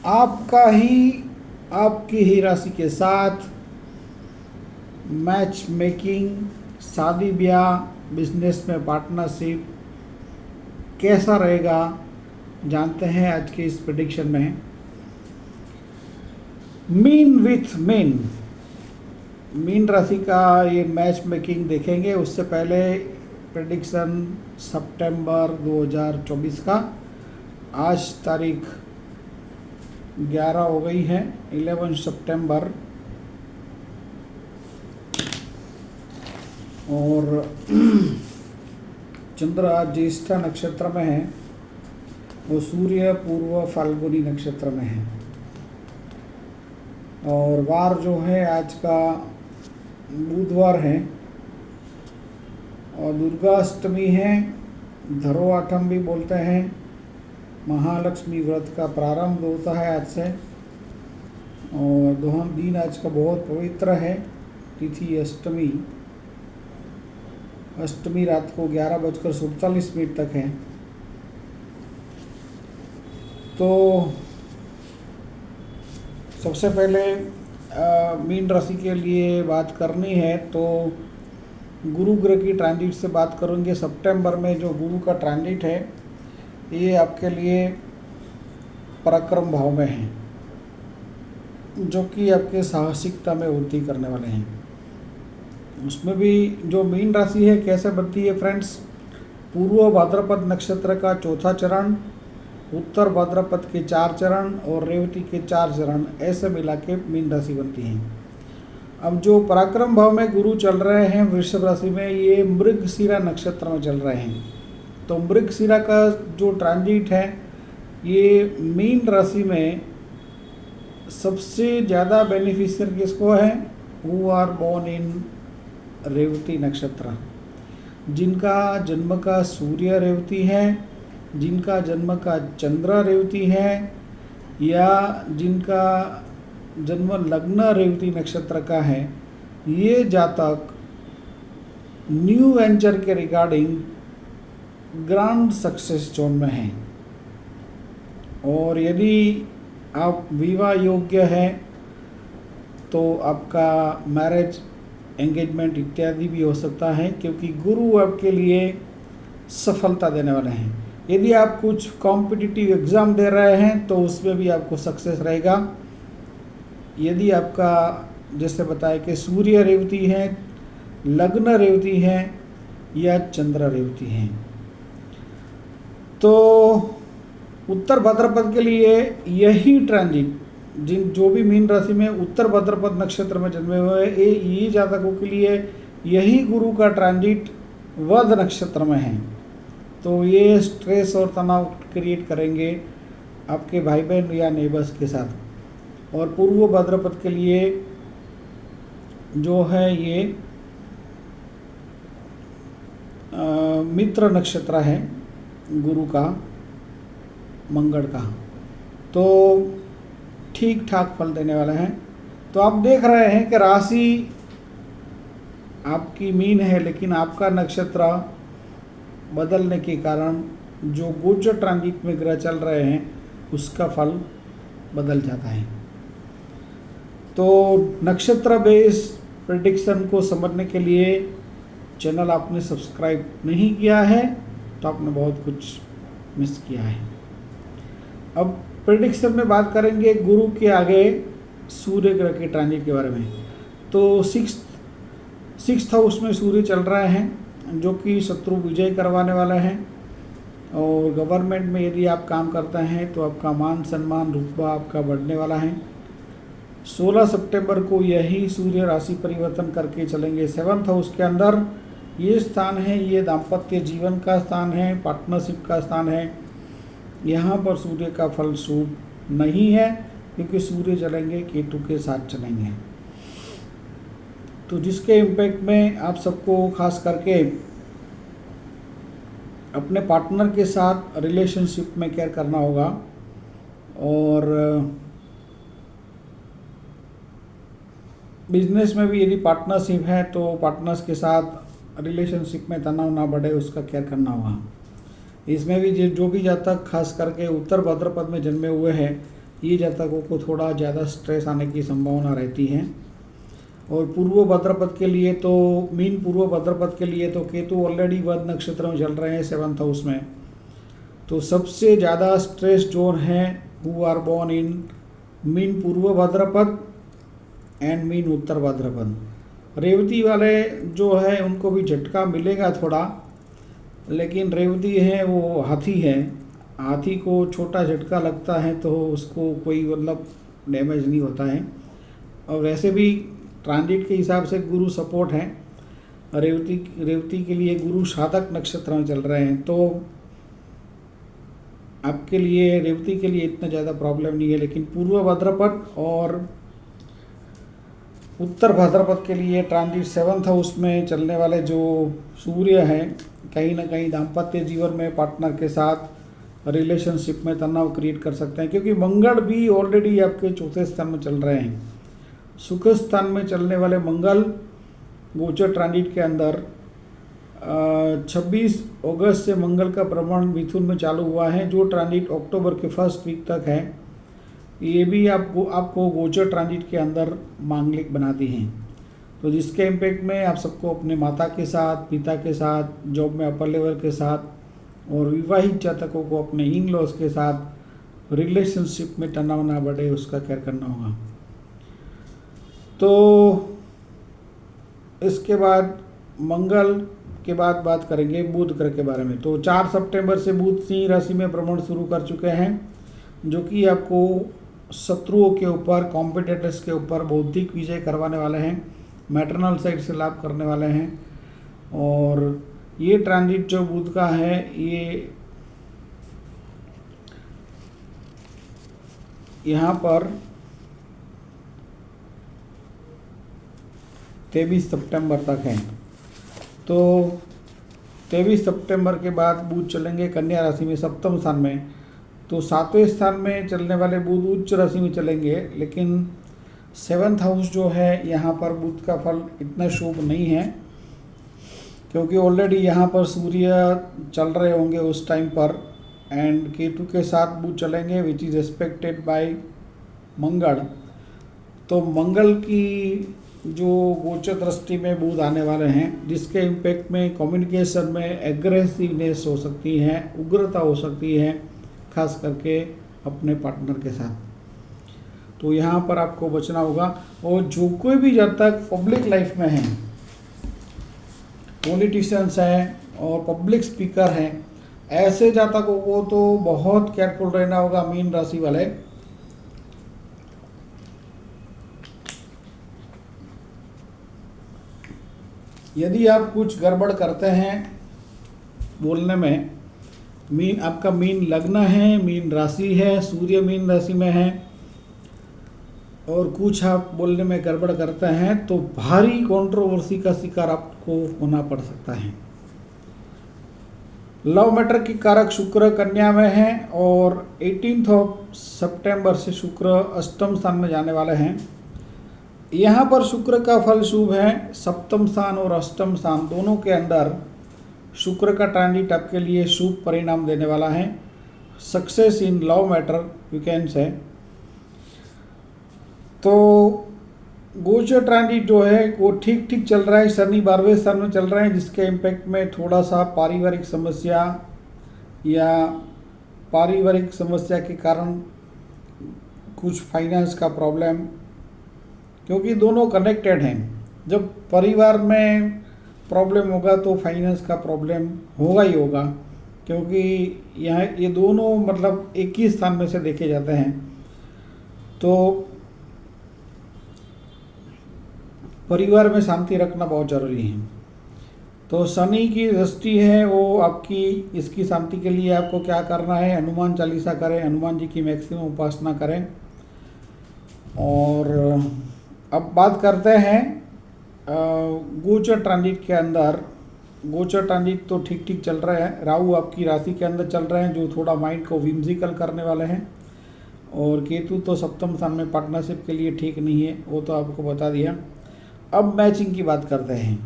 आपकी ही राशि के साथ मैच मेकिंग, शादी ब्याह, बिजनेस में पार्टनरशिप कैसा रहेगा जानते हैं आज के इस प्रेडिक्शन में। मीन राशि का ये मैच मेकिंग देखेंगे। उससे पहले प्रेडिक्शन सितंबर 2024 का। आज तारीख 11 हो गई है, 11 सितंबर, और चंद्र आज ज्येष्ठा नक्षत्र में है और सूर्य पूर्व फाल्गुनी नक्षत्र में है। और वार जो है आज का बुधवार है और दुर्गा अष्टमी है, धरो आठम भी बोलते हैं। महालक्ष्मी व्रत का प्रारंभ होता है आज से और दिन आज का बहुत पवित्र है। तिथि अष्टमी रात को 11:47 तक है। तो सबसे पहले मीन राशि के लिए बात करनी है तो गुरु ग्रह की ट्रांजिट से बात करेंगे। सितंबर में जो गुरु का ट्रांजिट है ये आपके लिए पराक्रम भाव में है, जो कि आपके साहसिकता में वृद्धि करने वाले हैं। उसमें भी जो मीन राशि है कैसे बनती है फ्रेंड्स, पूर्व भाद्रपद नक्षत्र का चौथा चरण, उत्तर भाद्रपद के 4 चरण और रेवती के 4 चरण, ऐसे मिला के मीन राशि बनती है। अब जो पराक्रम भाव में गुरु चल रहे हैं वृषभ राशि में, ये मृगशिरा नक्षत्र में चल रहे हैं। तो मृगशिरा का जो ट्रांजिट है ये मीन राशि में सबसे ज़्यादा बेनिफिशियल किसको है, who are born in Revati nakshatra, जिनका जन्म का सूर्य रेवती है, जिनका जन्म का चंद्र रेवती है, या जिनका जन्म लग्न रेवती नक्षत्र का है, ये जातक न्यू वेंचर के रिगार्डिंग ग्रांड सक्सेस जोन में हैं। और यदि आप विवाह योग्य हैं तो आपका मैरिज, एंगेजमेंट इत्यादि भी हो सकता है, क्योंकि गुरु आपके लिए सफलता देने वाले हैं। यदि आप कुछ कॉम्पिटिटिव एग्ज़ाम दे रहे हैं तो उसमें भी आपको सक्सेस रहेगा। यदि आपका जैसे बताया कि सूर्य रेवती है, लग्न रेवती है या चंद्र रेवती है, तो उत्तर भाद्रपद के लिए यही ट्रांजिट, जो भी मीन राशि में उत्तर भाद्रपद नक्षत्र में जन्मे हुए हैं, ये जातकों के लिए यही गुरु का ट्रांजिट वध नक्षत्र में है। तो ये स्ट्रेस और तनाव क्रिएट करेंगे आपके भाई बहन या नेबर्स के साथ। और पूर्व भाद्रपद के लिए जो है ये मित्र नक्षत्र है गुरु का, मंगल का, तो ठीक ठाक फल देने वाले हैं। तो आप देख रहे हैं कि राशि आपकी मीन है, लेकिन आपका नक्षत्र बदलने के कारण जो गोचर ट्रांजिट में ग्रह चल रहे हैं उसका फल बदल जाता है। तो नक्षत्र बेस प्रेडिक्शन को समझने के लिए चैनल आपने सब्सक्राइब नहीं किया है तो आपने बहुत कुछ मिस किया है। अब प्रेडिक्शन में बात करेंगे गुरु के आगे सूर्य ग्रह के ट्रांजिट के बारे में। तो सिक्स्थ हाउस में सूर्य चल रहे हैं, जो कि शत्रु विजय करवाने वाले हैं। और गवर्नमेंट में यदि आप काम करते हैं तो आपका मान सम्मान रुतबा आपका बढ़ने वाला है। 16 सितंबर को यही सूर्य राशि परिवर्तन करके चलेंगे 7th हाउस के अंदर। ये स्थान है, ये दाम्पत्य जीवन का स्थान है, पार्टनरशिप का स्थान है। यहाँ पर सूर्य का फल शुभ नहीं है, क्योंकि सूर्य चलेंगे केतु के साथ चलेंगे। तो जिसके इम्पैक्ट में आप सबको खास करके अपने पार्टनर के साथ रिलेशनशिप में केयर करना होगा। और बिजनेस में भी यदि पार्टनरशिप है तो पार्टनर्स के साथ रिलेशनशिप में तनाव ना बढ़े उसका केयर करना होगा। इसमें भी जो भी जातक खास करके उत्तर भाद्रपद में जन्मे हुए हैं ये जातकों को थोड़ा ज़्यादा स्ट्रेस आने की संभावना रहती है। और पूर्व भाद्रपद के लिए तो मीन पूर्व भाद्रपद के लिए तो केतु ऑलरेडी वध नक्षत्र में चल रहे हैं 7th हाउस में। तो सबसे ज़्यादा स्ट्रेस जोन है who are born in Meen Purva Bhadrapada and Meen Uttara Bhadrapada. Revati वाले जो है उनको भी झटका मिलेगा थोड़ा, लेकिन रेवती है वो हाथी है, हाथी को छोटा झटका लगता है तो उसको कोई मतलब डैमेज नहीं होता है। और वैसे भी ट्रांजिट के हिसाब से गुरु सपोर्ट है, रेवती के लिए गुरु साधक नक्षत्र में चल रहे हैं, तो आपके लिए रेवती के लिए इतना ज़्यादा प्रॉब्लम नहीं है। लेकिन पूर्व भाद्रपद और उत्तर भाद्रपद के लिए ट्रांजिट 7th हाउस में चलने वाले जो सूर्य हैं, कहीं ना कहीं दाम्पत्य जीवन में पार्टनर के साथ रिलेशनशिप में तनाव क्रिएट कर सकते हैं, क्योंकि मंगल भी ऑलरेडी आपके चौथे स्थान में चल रहे हैं। सुख स्थान में चलने वाले मंगल गोचर ट्रांजिट के अंदर 26 अगस्त से मंगल का भ्रमण मिथुन में चालू हुआ है, जो ट्रांजिट अक्टूबर के फर्स्ट वीक तक है। ये भी आपको गोचर ट्रांजिट के अंदर मांगलिक बनाती हैं, तो जिसके इम्पैक्ट में आप सबको अपने माता के साथ, पिता के साथ, जॉब में अपर लेवल के साथ, और विवाहित जातकों को अपने इन लॉज के साथ रिलेशनशिप में तनाव ना बढ़े उसका केयर करना होगा। तो इसके बाद मंगल के बाद बात करेंगे बुध ग्रह के बारे में। तो 4 सितंबर से बुध सिंह राशि में भ्रमण शुरू कर चुके हैं, जो कि आपको शत्रुओं के ऊपर, कॉम्पिटिटर्स के ऊपर बौद्धिक विजय करवाने वाले हैं, मैटरनल साइड से लाभ करने वाले हैं। और ये ट्रांजिट जो बुध का है ये यहाँ पर 23 सितंबर तक है। तो 23 सितंबर के बाद बुध चलेंगे कन्या राशि में 7वें स्थान में। तो 7वें स्थान में चलने वाले बुध उच्च राशि में चलेंगे, लेकिन 7th हाउस जो है यहाँ पर बुध का फल इतना शुभ नहीं है, क्योंकि ऑलरेडी यहाँ पर सूर्य चल रहे होंगे उस टाइम पर, एंड केतु के साथ बुध चलेंगे विच इज़ एक्सपेक्टेड बाय मंगल। तो मंगल की जो गोचर दृष्टि में बुध आने वाले हैं, जिसके इम्पैक्ट में कम्युनिकेशन में एग्रेसिवनेस हो सकती है, उग्रता हो सकती है, खास करके अपने पार्टनर के साथ। तो यहाँ पर आपको बचना होगा। और जो कोई भी जब तक पब्लिक लाइफ में है, पॉलिटिशियंस हैं और पब्लिक स्पीकर हैं, ऐसे जातकों को तो बहुत केयरफुल रहना होगा। मीन राशि वाले यदि आप कुछ गड़बड़ करते हैं बोलने में, आपका मीन लग्न है, मीन राशि है, सूर्य मीन राशि में है, और कुछ आप बोलने में गड़बड़ करते हैं, तो भारी कंट्रोवर्सी का शिकार आपको होना पड़ सकता है। लव मैटर की कारक शुक्र कन्या में है, और 18 सितंबर से शुक्र अष्टम स्थान में जाने वाले हैं। यहाँ पर शुक्र का फल शुभ है। सप्तम स्थान और अष्टम स्थान दोनों के अंदर शुक्र का ट्रांजिट आपके लिए शुभ परिणाम देने वाला है। Success in love matter you can say. तो गोचर ट्रांजिट जो है वो ठीक ठीक चल रहा है। शनि 12वें स्थान में चल रहे हैं, जिसके इम्पैक्ट में थोड़ा सा पारिवारिक समस्या या पारिवारिक समस्या के कारण कुछ फाइनेंस का प्रॉब्लम, क्योंकि दोनों कनेक्टेड हैं। जब परिवार में प्रॉब्लम होगा तो फाइनेंस का प्रॉब्लम होगा ही होगा, क्योंकि यहाँ ये दोनों मतलब एक ही स्थान में से देखे जाते हैं। तो परिवार में शांति रखना बहुत ज़रूरी है। तो शनि की दृष्टि है वो आपकी, इसकी शांति के लिए आपको क्या करना है, हनुमान चालीसा करें, हनुमान जी की मैक्सिमम उपासना करें। और अब बात करते हैं गोचर ट्रांजिट के अंदर। गोचर ट्रांजिट तो ठीक ठीक चल रहा है। राहु आपकी राशि के अंदर चल रहे हैं, जो थोड़ा माइंड को विम्सिकल करने वाले हैं। और केतु तो सप्तम स्थान में पार्टनरशिप के लिए ठीक नहीं है, वो तो आपको बता दिया। अब मैचिंग की बात करते हैं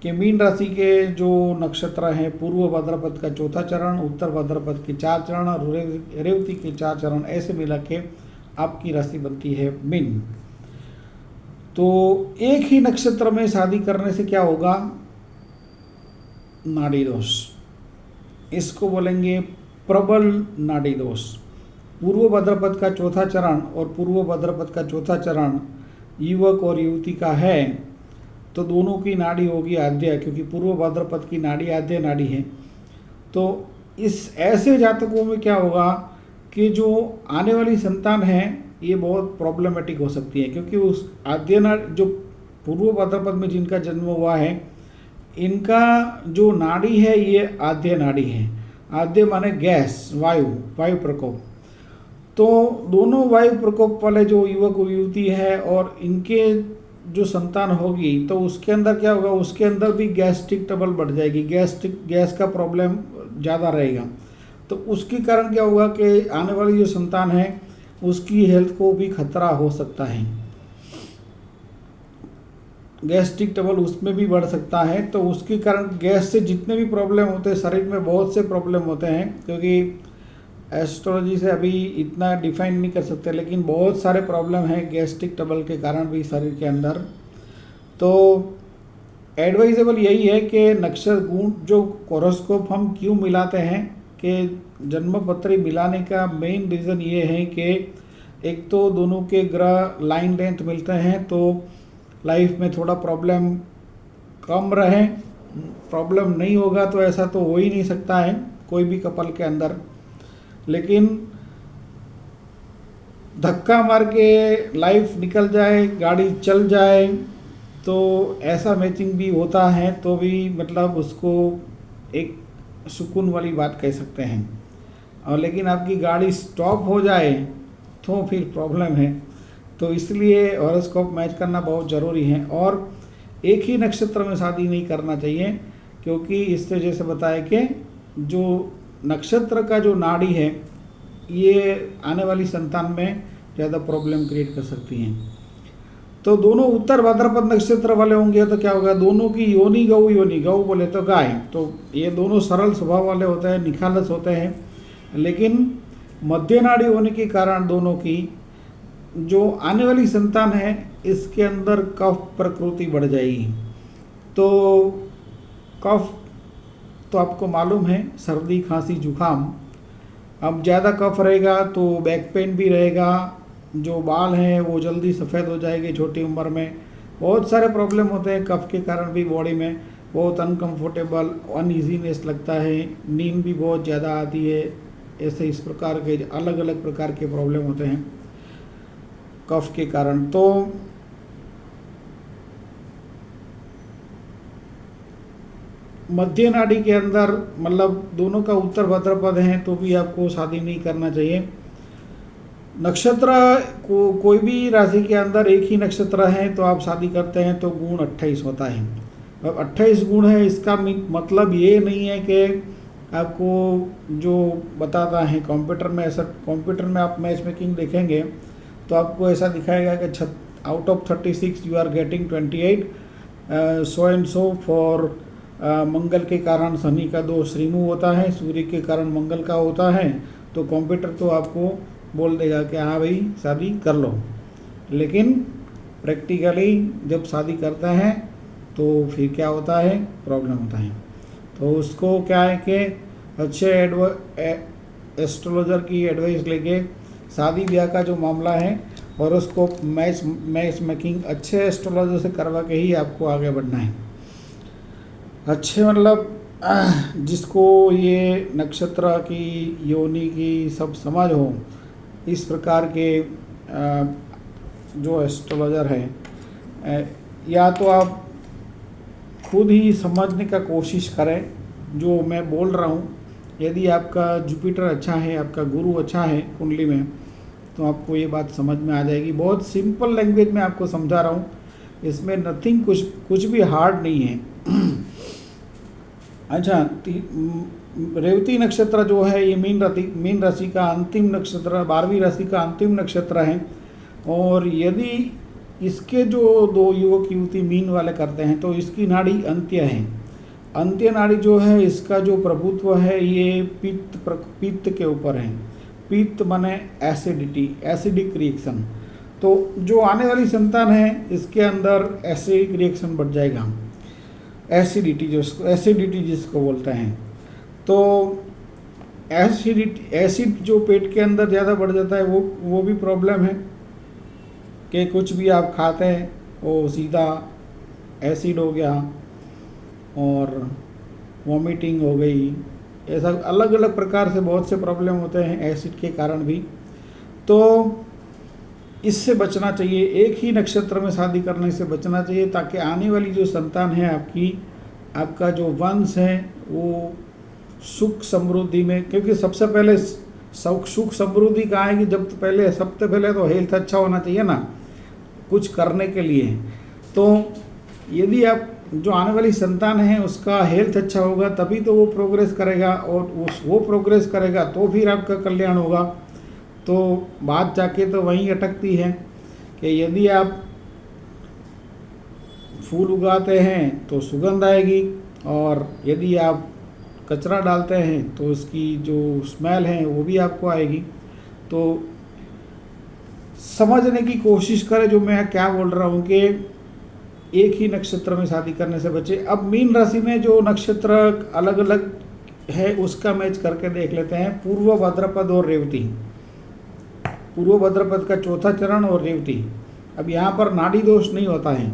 कि मीन राशि के जो नक्षत्र हैं, पूर्व भाद्रपद का चौथा चरण, उत्तर भाद्रपद के 4 चरण और रेवती के 4 चरण, ऐसे मिला के आपकी राशि बनती है मीन। तो एक ही नक्षत्र में शादी करने से क्या होगा? नाड़ी दोष, इसको बोलेंगे प्रबल नाड़ी दोष। पूर्व भाद्रपद का चौथा चरण और पूर्व भाद्रपद का चौथा चरण युवक और युवती का है, तो दोनों की नाड़ी होगी आद्य, क्योंकि पूर्व भाद्रपद की नाड़ी आद्य नाड़ी है। तो इस ऐसे जातकों में क्या होगा कि जो आने वाली संतान है ये बहुत प्रॉब्लमेटिक हो सकती है, क्योंकि उस आद्य नाड़ी जो पूर्व भाद्रपद में जिनका जन्म हुआ है, इनका जो नाड़ी है ये आद्य नाड़ी है। आद्य माने गैस, वायु प्रकोप। तो दोनों वायु प्रकोप वाले जो युवक युवती है और इनके जो संतान होगी, तो उसके अंदर क्या होगा? उसके अंदर भी गैस्ट्रिक ट्रबल बढ़ जाएगी, गैस का प्रॉब्लम ज़्यादा रहेगा। तो उसके कारण क्या होगा कि आने वाली जो संतान है उसकी हेल्थ को भी खतरा हो सकता है, गैस्ट्रिक ट्रबल उसमें भी बढ़ सकता है। तो उसके कारण गैस से जितने भी प्रॉब्लम होते हैं शरीर में, बहुत से प्रॉब्लम होते हैं, क्योंकि एस्ट्रोलॉजी से अभी इतना डिफाइन नहीं कर सकते, लेकिन बहुत सारे प्रॉब्लम हैं गैस्ट्रिक ट्रबल के कारण भी शरीर के अंदर। तो एडवाइजेबल यही है कि नक्षत्र गुण जो हॉरोस्कोप हम क्यों मिलाते हैं, कि जन्म पत्री मिलाने का मेन रीज़न ये है कि एक तो दोनों के ग्रह लाइन लेंथ मिलते हैं, तो लाइफ में थोड़ा प्रॉब्लम कम रहे। प्रॉब्लम नहीं होगा तो ऐसा तो हो ही नहीं सकता है कोई भी कपल के अंदर, लेकिन धक्का मार के लाइफ निकल जाए, गाड़ी चल जाए, तो ऐसा मैचिंग भी होता है, तो भी मतलब उसको एक सुकून वाली बात कह सकते हैं। और लेकिन आपकी गाड़ी स्टॉप हो जाए तो फिर प्रॉब्लम है। तो इसलिए हॉरोस्कोप मैच करना बहुत ज़रूरी है। और एक ही नक्षत्र में शादी नहीं करना चाहिए, क्योंकि इससे जैसे बताया कि जो नक्षत्र का जो नाड़ी है ये आने वाली संतान में ज़्यादा प्रॉब्लम क्रिएट कर सकती हैं। तो दोनों उत्तर भाद्रपद नक्षत्र वाले होंगे तो क्या होगा? दोनों की योनि गौ बोले तो गाय, तो ये दोनों सरल स्वभाव वाले होते हैं, निखालस होते हैं, लेकिन मध्य नाड़ी होने के कारण दोनों की जो आने वाली संतान है इसके अंदर कफ प्रकृति बढ़ जाएगी। तो कफ तो आपको मालूम है, सर्दी खांसी जुकाम। अब ज़्यादा कफ रहेगा तो बैक पेन भी रहेगा, जो बाल हैं वो जल्दी सफ़ेद हो जाएंगे छोटी उम्र में। बहुत सारे प्रॉब्लम होते हैं कफ के कारण भी, बॉडी में बहुत अनकंफर्टेबल अनईजीनेस लगता है, नींद भी बहुत ज़्यादा आती है। ऐसे इस प्रकार के अलग अलग प्रकार के प्रॉब्लम होते हैं कफ के कारण। तो मध्य नाड़ी के अंदर मतलब दोनों का उत्तर भाद्रपद है तो भी आपको शादी नहीं करना चाहिए। नक्षत्र को कोई भी राशि के अंदर एक ही नक्षत्र है तो आप शादी करते हैं तो गुण 28 होता है। अब 28 गुण है, इसका मतलब ये नहीं है कि आपको जो बताता है कंप्यूटर में, ऐसा कंप्यूटर में आप मैच मेकिंग देखेंगे तो आपको ऐसा दिखाएगा कि out of 36 you are getting 28, so and so for मंगल के कारण शनि का दोष रिमूव होता है, सूर्य के कारण मंगल का होता है। तो कंप्यूटर तो आपको बोल देगा कि हाँ भाई शादी कर लो, लेकिन प्रैक्टिकली जब शादी करता है तो फिर क्या होता है? प्रॉब्लम होता है। तो उसको क्या है कि अच्छे एस्ट्रोलॉजर की एडवाइस लेके शादी ब्याह का जो मामला है हॉरोस्कोप मैच मेकिंग अच्छे एस्ट्रोलॉजर से करवा के ही आपको आगे बढ़ना है। अच्छे मतलब जिसको ये नक्षत्र की योनि की सब समझ हो, इस प्रकार के जो एस्ट्रोलॉजर हैं, या तो आप खुद ही समझने का कोशिश करें जो मैं बोल रहा हूँ। यदि आपका जुपिटर अच्छा है, आपका गुरु अच्छा है कुंडली में, तो आपको ये बात समझ में आ जाएगी। बहुत सिंपल लैंग्वेज में आपको समझा रहा हूँ, इसमें नथिंग कुछ भी हार्ड नहीं है। अच्छा, रेवती नक्षत्र जो है ये मीन राशि का अंतिम नक्षत्र, 12वीं राशि का अंतिम नक्षत्र है। और यदि इसके जो दो युवक युवती मीन वाले करते हैं तो इसकी नाड़ी अंत्य है। अंत्य नाड़ी जो है इसका जो प्रभुत्व है ये पित्त के ऊपर है। पित्त माने एसिडिटी, एसिडिक रिएक्शन। तो जो आने वाली संतान है इसके अंदर एसिडिक रिएक्शन बढ़ जाएगा, एसिडिटी जिसको बोलते हैं। तो एसिड जो पेट के अंदर ज़्यादा बढ़ जाता है वो भी प्रॉब्लम है कि कुछ भी आप खाते हैं वो सीधा एसिड हो गया और वॉमिटिंग हो गई। ऐसा अलग अलग प्रकार से बहुत से प्रॉब्लम होते हैं एसिड के कारण भी। तो इससे बचना चाहिए, एक ही नक्षत्र में शादी करने से बचना चाहिए, ताकि आने वाली जो संतान है आपका जो वंश है वो सुख समृद्धि में, क्योंकि सबसे पहले सुख समृद्धि कहाँ आएगी जब सबसे पहले तो हेल्थ अच्छा होना चाहिए ना कुछ करने के लिए। तो यदि आप जो आने वाली संतान है उसका हेल्थ अच्छा होगा तभी तो वो प्रोग्रेस करेगा, और वो प्रोग्रेस करेगा तो फिर आपका कल्याण होगा। तो बात जाके तो वहीं अटकती है कि यदि आप फूल उगाते हैं तो सुगंध आएगी, और यदि आप कचरा डालते हैं तो उसकी जो स्मेल है वो भी आपको आएगी। तो समझने की कोशिश करें जो मैं क्या बोल रहा हूँ कि एक ही नक्षत्र में शादी करने से बचे। अब मीन राशि में जो नक्षत्र अलग अलग है उसका मैच करके देख लेते हैं। पूर्व भाद्रपद और रेवती, पूर्व भाद्रपद का चौथा चरण और रेवती। अब यहाँ पर नाड़ी दोष नहीं होता है,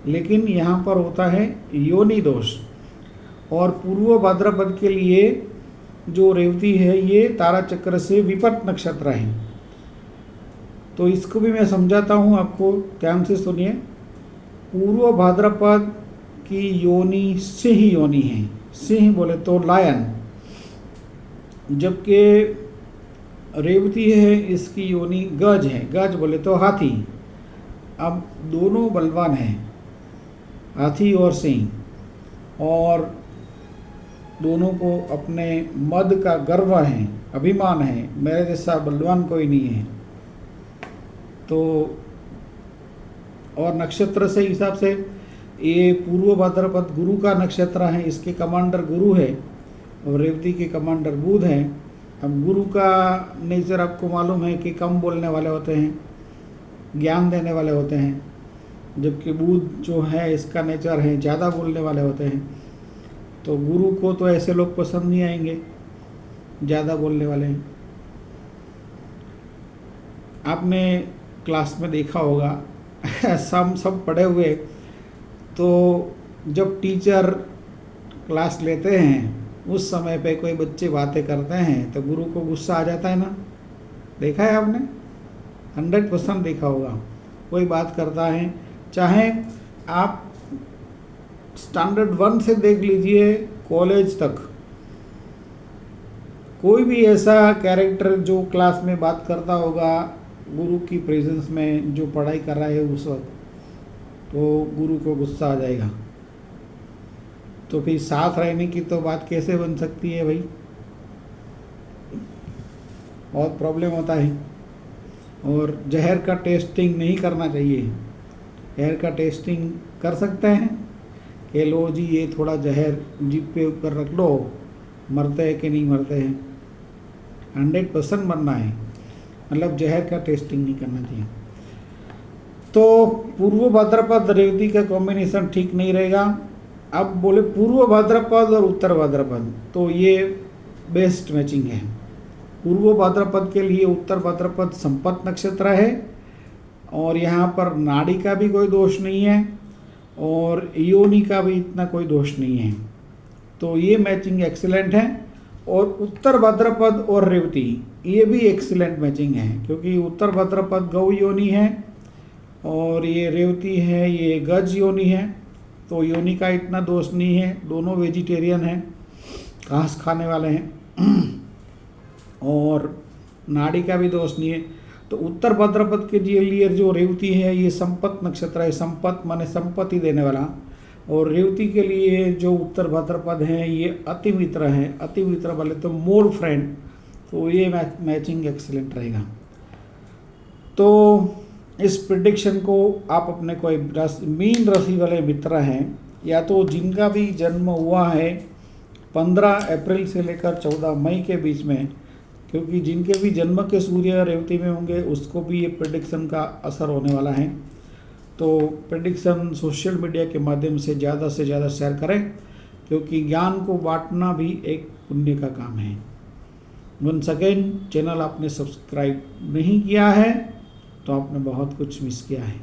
लेकिन यहाँ पर होता है योनि दोष। और पूर्व भाद्रपद के लिए जो रेवती है ये तारा चक्र से विपरीत नक्षत्र है। तो इसको भी मैं समझाता हूँ आपको, ध्यान से सुनिए। पूर्व भाद्रपद की योनि सिंह योनि है, सिंह बोले तो लायन, जबकि रेवती है इसकी योनि गज है, गज बोले तो हाथी। अब दोनों बलवान हैं, हाथी और सिंह, और दोनों को अपने मद का गर्व है, अभिमान है, मेरे जैसा बलवान कोई नहीं है। तो और नक्षत्र से हिसाब से ये पूर्व भाद्रपद गुरु का नक्षत्र है, इसके कमांडर गुरु है और रेवती के कमांडर बुध है। अब गुरु का नेचर आपको मालूम है कि कम बोलने वाले होते हैं, ज्ञान देने वाले होते हैं, जबकि बुध जो है इसका नेचर है ज़्यादा बोलने वाले होते हैं। तो गुरु को तो ऐसे लोग पसंद नहीं आएंगे, ज़्यादा बोलने वाले हैं। आपने क्लास में देखा होगा सब पढ़े हुए, तो जब टीचर क्लास लेते हैं उस समय पे कोई बच्चे बातें करते हैं तो गुरु को गुस्सा आ जाता है ना, देखा है आपने? 100% देखा होगा। कोई बात करता है, चाहे आप स्टैंडर्ड 1 से देख लीजिए कॉलेज तक, कोई भी ऐसा कैरेक्टर जो क्लास में बात करता होगा गुरु की प्रेजेंस में, जो पढ़ाई कर रहा है उस वक्त, तो गुरु को गुस्सा आ जाएगा। तो फिर साथ रहने की तो बात कैसे बन सकती है भाई, बहुत प्रॉब्लम होता है। और जहर का टेस्टिंग नहीं करना चाहिए। जहर का टेस्टिंग कर सकते हैं कि लो जी ये थोड़ा जहर जीभ पे ऊपर रख लो, मरते हैं कि नहीं मरते हैं। 100% मरना है, मतलब जहर का टेस्टिंग नहीं करना चाहिए। तो पूर्व भाद्रपद रेवती का कॉम्बिनेशन ठीक नहीं रहेगा। अब बोले पूर्व भाद्रपद और उत्तर भाद्रपद, तो ये बेस्ट मैचिंग है। पूर्व भाद्रपद के लिए उत्तर भाद्रपद संपत्त नक्षत्र है, और यहाँ पर नाड़ी का भी कोई दोष नहीं है और योनि का भी इतना कोई दोष नहीं है। तो ये मैचिंग एक्सीलेंट है। और उत्तर भाद्रपद और रेवती ये भी एक्सीलेंट मैचिंग है, क्योंकि उत्तर भाद्रपद गौ योनि है और ये रेवती है ये गज योनि है। तो योनि का इतना दोष नहीं है, दोनों वेजिटेरियन हैं, घास खाने वाले हैं, और नाड़ी का भी दोष नहीं है। तो उत्तर भाद्रपद के लिए जो रेवती है ये संपत्त नक्षत्र है, संपत्त माने संपत्ति देने वाला। और रेवती के लिए जो उत्तर भाद्रपद है ये अति मित्र है, अति मित्र वाले तो मोर फ्रेंड। तो ये मैचिंग एक्सीलेंट रहेगा। तो इस प्रिडिक्शन को आप अपने कोई मीन राशि वाले मित्र हैं, या तो जिनका भी जन्म हुआ है 15 अप्रैल से लेकर 14 मई के बीच में, क्योंकि जिनके भी जन्म के सूर्य रेवती में होंगे उसको भी ये प्रेडिक्शन का असर होने वाला है। तो प्रेडिक्शन सोशल मीडिया के माध्यम से ज़्यादा शेयर करें, क्योंकि ज्ञान को बांटना भी एक पुण्य का काम है। वंस अगेन, चैनल आपने सब्सक्राइब नहीं किया है तो आपने बहुत कुछ मिस किया है।